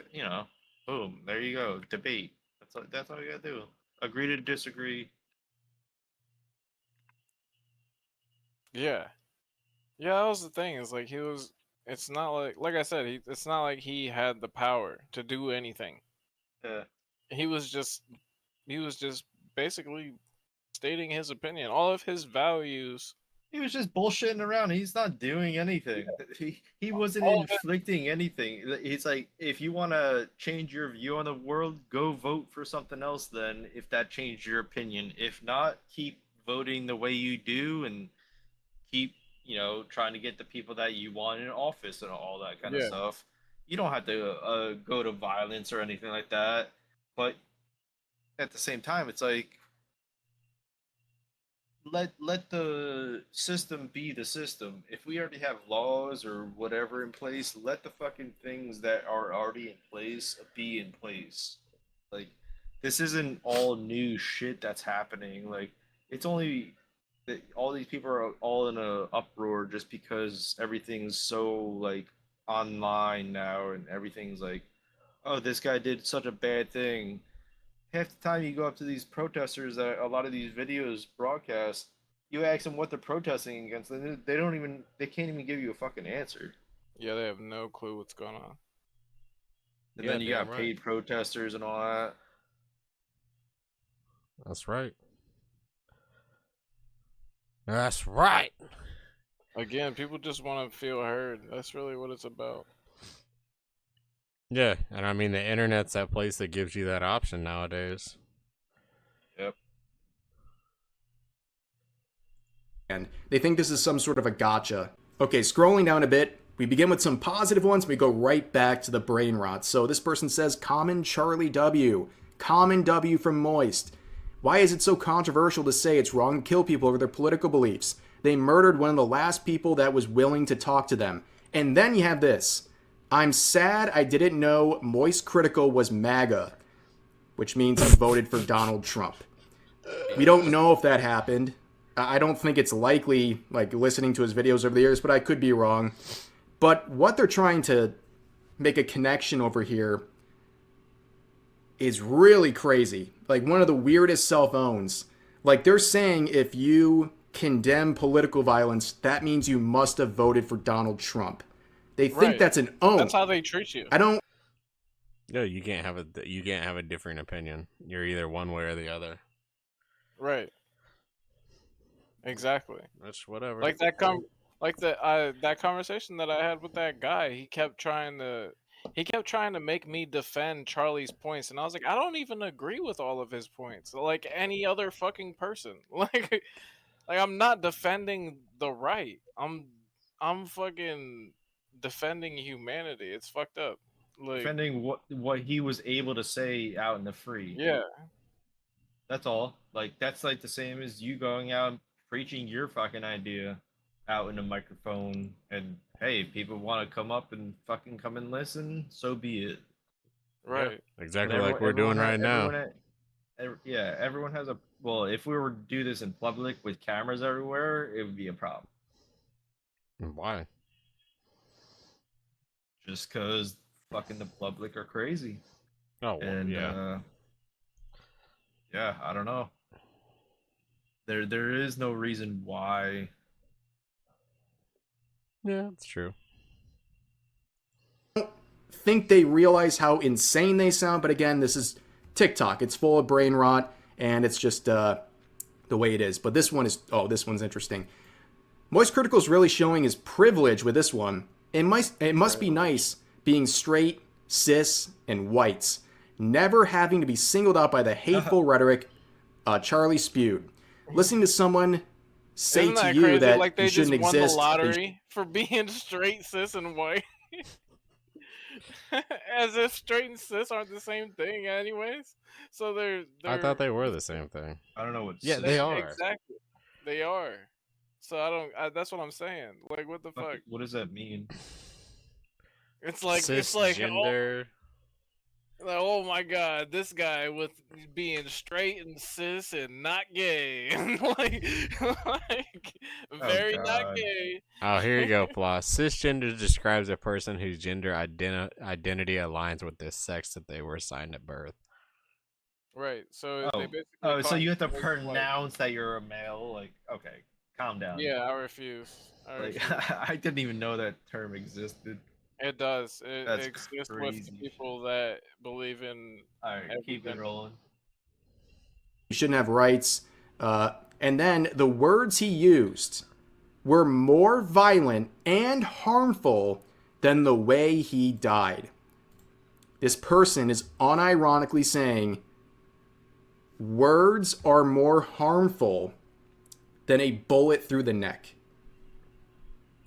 boom, there you go, debate. That's all you gotta do. Agree to disagree. Yeah. Yeah, that was the thing. Is like it's not like I said, it's not like he had the power to do anything. Yeah. He was just basically stating his opinion. All of his values. He was just bullshitting around. He's not doing anything. He wasn't inflicting anything. He's like, if you want to change your view on the world, go vote for something else then, if that changed your opinion. If not, keep voting the way you do and keep, trying to get the people that you want in office and all that kind of stuff. You don't have to go to violence or anything like that. But at the same time, it's like, let the system be the system. If we already have laws or whatever in place, let the fucking things that are already in place be in place. Like, this isn't all new shit that's happening. Like, it's only that all these people are all in a uproar just because everything's so like online now and everything's like, oh, this guy did such a bad thing. Half the time you go up to these protesters that a lot of these videos broadcast, you ask them what they're protesting against, and they can't even give you a fucking answer. Yeah, they have no clue what's going on. And then you got paid protesters and all that. That's right. That's right. Again, people just want to feel heard. That's really what it's about. Yeah, and I mean the internet's that place that gives you that option nowadays. Yep. And they think this is some sort of a gotcha. Okay, scrolling down a bit, We begin with some positive ones, we go right back to the brain rot. So this person says, common Charlie W. Common W from Moist. Why is it so controversial to say it's wrong to kill people over their political beliefs? They murdered one of the last people that was willing to talk to them. And then you have this. I'm sad I didn't know Moist Critical was MAGA, which means he voted for Donald Trump. We don't know if that happened. I don't think it's likely, like listening to his videos over the years, but I could be wrong. But what they're trying to make a connection over here is really crazy. Like one of the weirdest cell phones. Like they're saying if you condemn political violence, that means you must have voted for Donald Trump. They think Right. that's an own. That's how they treat you. I don't. No, you can't have a different opinion. You're either one way or the other. Right. Exactly. That's whatever. Like that that conversation that I had with that guy. He kept trying to make me defend Charlie's points, and I was like, I don't even agree with all of his points. Like any other fucking person. Like I'm not defending the right. I'm fucking defending humanity. It's fucked up. Like Defending what he was able to say out in the free. yeah. That's all. Like that's like the same as you going out and preaching your fucking idea out in a microphone, and hey, people want to come up and fucking come and listen, so be it. Right. Exactly But like we're doing right now. Everyone has a, well, if we were to do this in public with cameras everywhere, it would be a problem. Why? Just because fucking the public are crazy. Oh, well, And yeah. Yeah, I don't know. There is no reason why. Yeah, that's true. Think they realize how insane they sound, but again, this is TikTok. It's full of brain rot, and it's just the way it is. But this one's interesting. Moist Critical is really showing his privilege with this one. It must be nice being straight, cis, and whites, never having to be singled out by the hateful rhetoric Charlie spewed. Listening to someone say Isn't to that you crazy? that Like they you just shouldn't won exist. the lottery for being straight, cis, and white. As if straight and cis aren't the same thing, anyways. So they're I thought they were the same thing. I don't know what. Yeah, they are. exactly. They are. So that's what I'm saying. Like, what the fuck? What does that mean? It's like Cisgender. oh my god, this guy with being straight and cis and not gay, like very not God. gay. Oh, here you go, Flaw. Cisgender describes a person whose gender identity aligns with the sex that they were assigned at birth. Right. So Oh, they basically oh, so call you have to it, like- pronounce that you're a male. Like, okay, calm down. Yeah, I refuse. Like, I didn't even know that term existed. It does. It That's exists crazy. with people that believe in. All right, keep it Everything. rolling. You shouldn't have rights. And then the words he used were more violent and harmful than the way he died. This person is unironically saying words are more harmful than a bullet through the neck.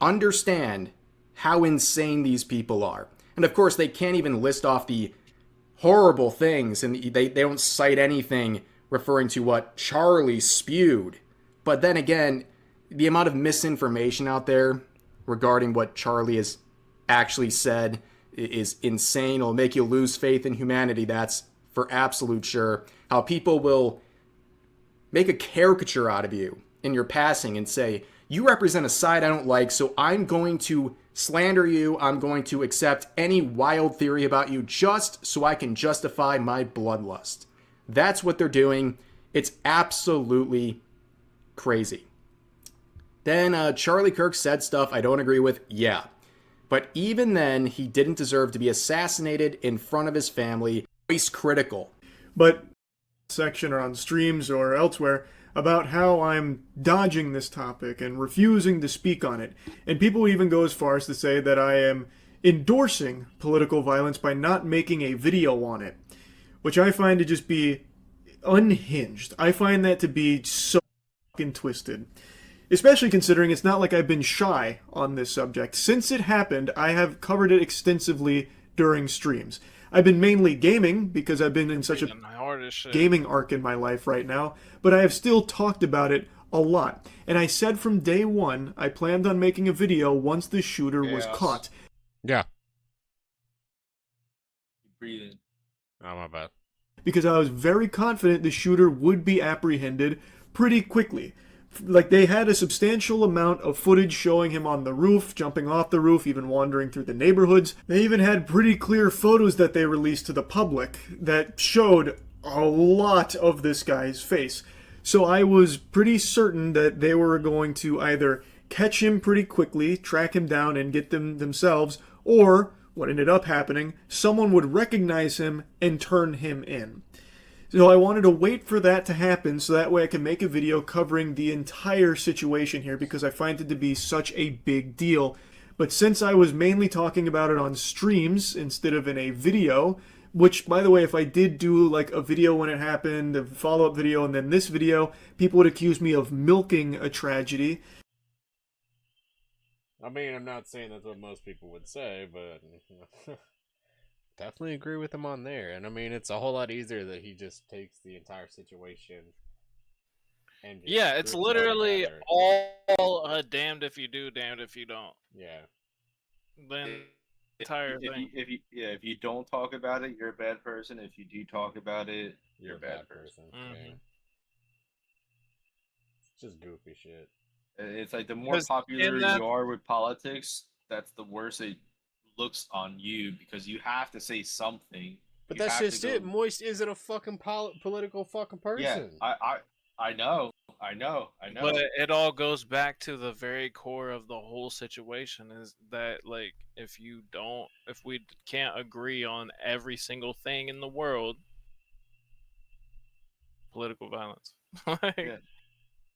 Understand how insane these people are. And of course, they can't even list off the horrible things, and they don't cite anything referring to what Charlie spewed. But then again, the amount of misinformation out there regarding what Charlie has actually said is insane. It'll make you lose faith in humanity, that's for absolute sure. How people will make a caricature out of you in your passing and say, you represent a side I don't like, so I'm going to slander you. I'm going to accept any wild theory about you just so I can justify my bloodlust. That's what they're doing. It's absolutely crazy. Then Charlie Kirk said stuff I don't agree with. Yeah. But even then, he didn't deserve to be assassinated in front of his family. He's critical. But section or on streams or elsewhere about how I'm dodging this topic and refusing to speak on it. And people even go as far as to say that I am endorsing political violence by not making a video on it, which I find to just be unhinged. I find that to be so fucking twisted. Especially considering it's not like I've been shy on this subject. Since it happened, I have covered it extensively during streams. I've been mainly gaming because I've been in such a Freaking hard as shit. gaming arc in my life right now, but I have still talked about it a lot. And I said from day one, I planned on making a video once the shooter was Chaos. caught. Yeah. Breathing. Oh, my bad. Because I was very confident the shooter would be apprehended pretty quickly. Like, they had a substantial amount of footage showing him on the roof, jumping off the roof, even wandering through the neighborhoods. They even had pretty clear photos that they released to the public that showed a lot of this guy's face. So I was pretty certain that they were going to either catch him pretty quickly, track him down, and get them themselves, or, what ended up happening, someone would recognize him and turn him in. So I wanted to wait for that to happen so that way I can make a video covering the entire situation here because I find it to be such a big deal. But since I was mainly talking about it on streams instead of in a video, which, by the way, if I did do like a video when it happened, a follow-up video, and then this video, people would accuse me of milking a tragedy. I mean, I'm not saying that's what most people would say, but definitely agree with him on there. And I mean, it's a whole lot easier that he just takes the entire situation and just Yeah, it's groups it all literally together. all damned if you do, damned if you don't. Yeah. Then entire thing. If you don't talk about it, you're a bad person. If you do talk about it, You're a bad person. Mhm. Yeah. It's just goofy shit. It's like the more 'Cause popular in that- you are with politics, that's the worse it looks on you because you have to say something. But You that's have to just go- it. Moist isn't a fucking political fucking person. Yeah, I know. But it all goes back to the very core of the whole situation is that, like, if we can't agree on every single thing in the world, political violence. Like, Yeah.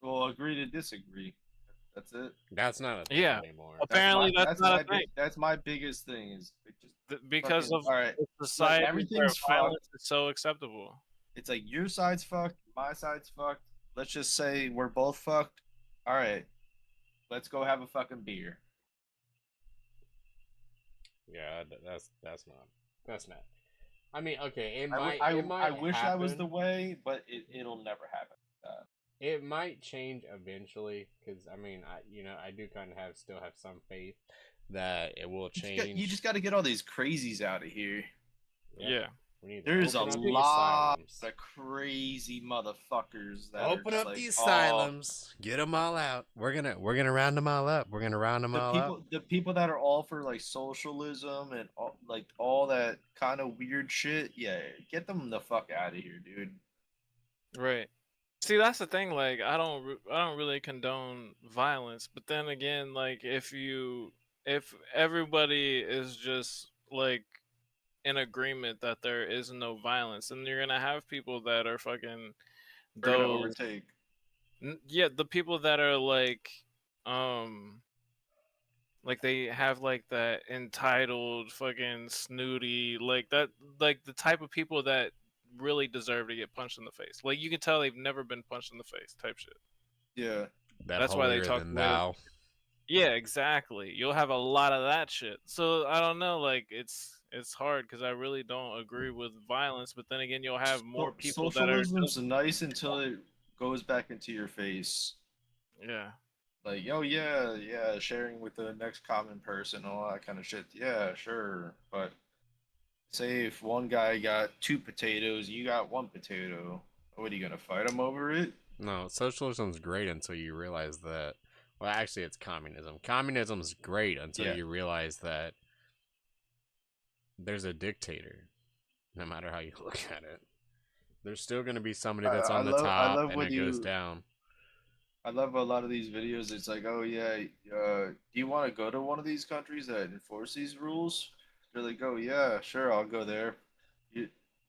Well, agree to disagree. That's it. That's not a thing Yeah. anymore. Apparently that's not a thing. That's my biggest thing is it just Because fucking- of all right. the society where everything's violence is so acceptable. It's like your side's fucked, my side's fucked. Let's just say we're both fucked. All right, let's go have a fucking beer. Yeah, that's not. I mean, okay, it I, might. w- I, it might I wish I was happen. the way, but it'll never happen. It might change eventually, because I mean, I do kind of still have some faith that it will change. You just got to get all these crazies out of here. Yeah. We need to There's a open up the lot asylums. of crazy motherfuckers that Open are up just the like, asylums. Get them all out. We're gonna round them all up. We're gonna round them all up. the people that are all for like socialism and all that kind of weird shit. Yeah, get them the fuck out of here, dude. Right. See, that's the thing. Like, I don't really condone violence, but then again, like, if everybody is just like in agreement that there is no violence, then you're gonna have people that are fucking They're gonna those. overtake. Yeah, the people that are like they have like that entitled fucking snooty like that, like the type of people that really deserve to get punched in the face. Like, you can tell they've never been punched in the face type shit. Yeah. That's why they holier talk than way- thou. Yeah, exactly. You'll have a lot of that shit. So I don't know, like it's hard because I really don't agree with violence, but then again, you'll have more people that are Socialism's nice until it goes back into your face. yeah. Like, oh yeah, sharing with the next common person, all that kind of shit. Yeah, sure. But say if one guy got 2 potatoes, you got 1 potato. What are you gonna fight him over it? No, socialism's great until you realize that. Well, actually, it's communism. Communism's great until Yeah. you realize that there's a dictator, no matter how you look at it. There's still going to be somebody that's I on the love- I top love and when it goes you- down. I love a lot of these videos. It's like, oh yeah, do you want to go to one of these countries that enforce these rules? They're like, oh yeah, sure, I'll go there.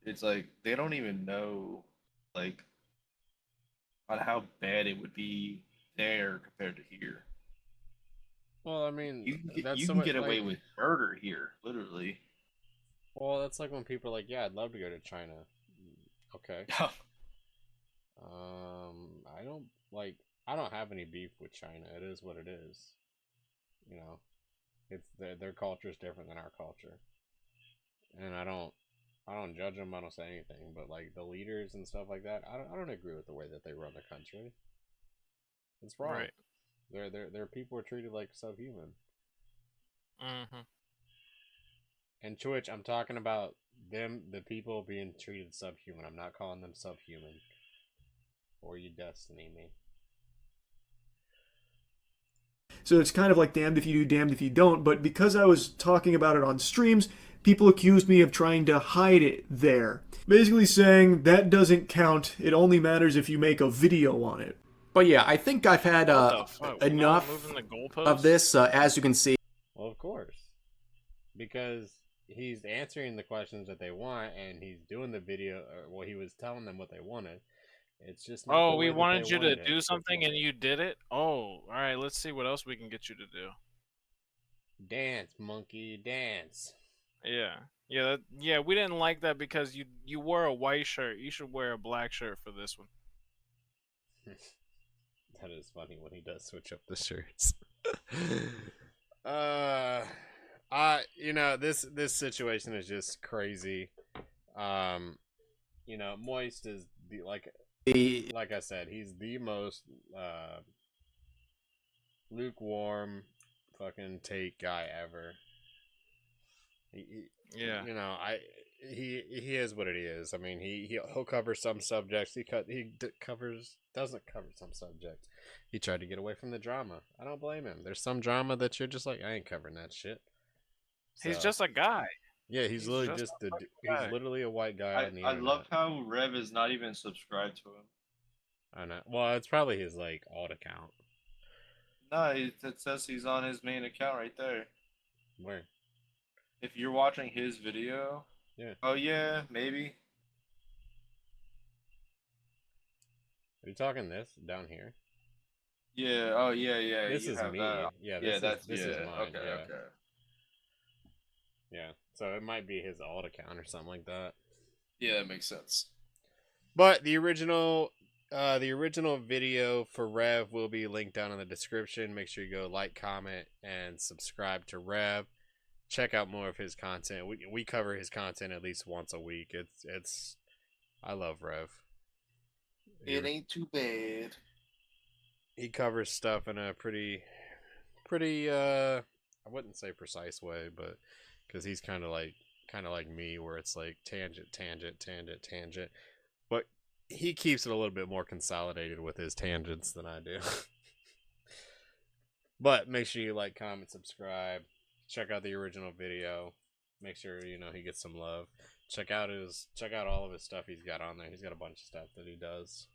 It's like they don't even know, like, on how bad it would be there compared to here. Well, I mean, You can that's you so can much, get away like- with murder here, literally. Well, that's like when people are like, "Yeah, I'd love to go to China." Okay. I don't like. I don't have any beef with China. It is what it is. You know, it's their culture is different than our culture, and I don't judge them. I don't say anything. But like the leaders and stuff like that, I don't agree with the way that they run the country. It's wrong. Right. Their people are treated like subhuman. Mm-hmm. And Twitch, I'm talking about them, the people being treated subhuman. I'm not calling them subhuman. Or you destiny me. So it's kind of like damned if you do, damned if you don't. But because I was talking about it on streams, people accused me of trying to hide it there. Basically saying that doesn't count. It only matters if you make a video on it. But yeah, I think I've had What the fuck? We not enough moving the goalposts? of this. As you can see, Well, of course. Because he's answering the questions that they want, and he's doing the video, or well, he was telling them what they wanted. It's just not Oh, the we way that wanted they you to wanted do it. something and you did it? Oh, alright, let's see what else we can get you to do. Dance, monkey, dance. Yeah. Yeah, we didn't like that because you wore a white shirt. You should wear a black shirt for this one. That is funny when he does switch up the shirts. This situation is just crazy. Moist is like I said, he's the most lukewarm fucking take guy ever. Yeah. He is what it is. I mean, he'll cover some subjects. Doesn't cover some subjects. He tried to get away from the drama. I don't blame him. There's some drama that you're just like, I ain't covering that shit. He's So, just a guy. yeah. He's literally just he's literally a white guy on the I internet. love how Rev is not even subscribed to him. I know. Well, it's probably his like alt account. No, it says he's on his main account right there. Where? If you're watching his video. Yeah. Oh yeah, maybe. Are you talking this down here? Yeah. Oh yeah. This you is have me. that. Yeah. This This is mine. Okay. Yeah. Okay. Yeah. So it might be his alt account or something like that. Yeah, that makes sense. But the original video for Rev will be linked down in the description. Make sure you go like, comment, and subscribe to Rev. Check out more of his content. We cover his content at least once a week. It's I love Rev. It ain't too bad. He covers stuff in a pretty I wouldn't say precise way, but because he's kind of like me, where it's like tangent, but he keeps it a little bit more consolidated with his tangents than I do. But make sure you like, comment, subscribe. Check out the original video. Make sure he gets some love. Check out all of his stuff he's got on there. He's got a bunch of stuff that he does.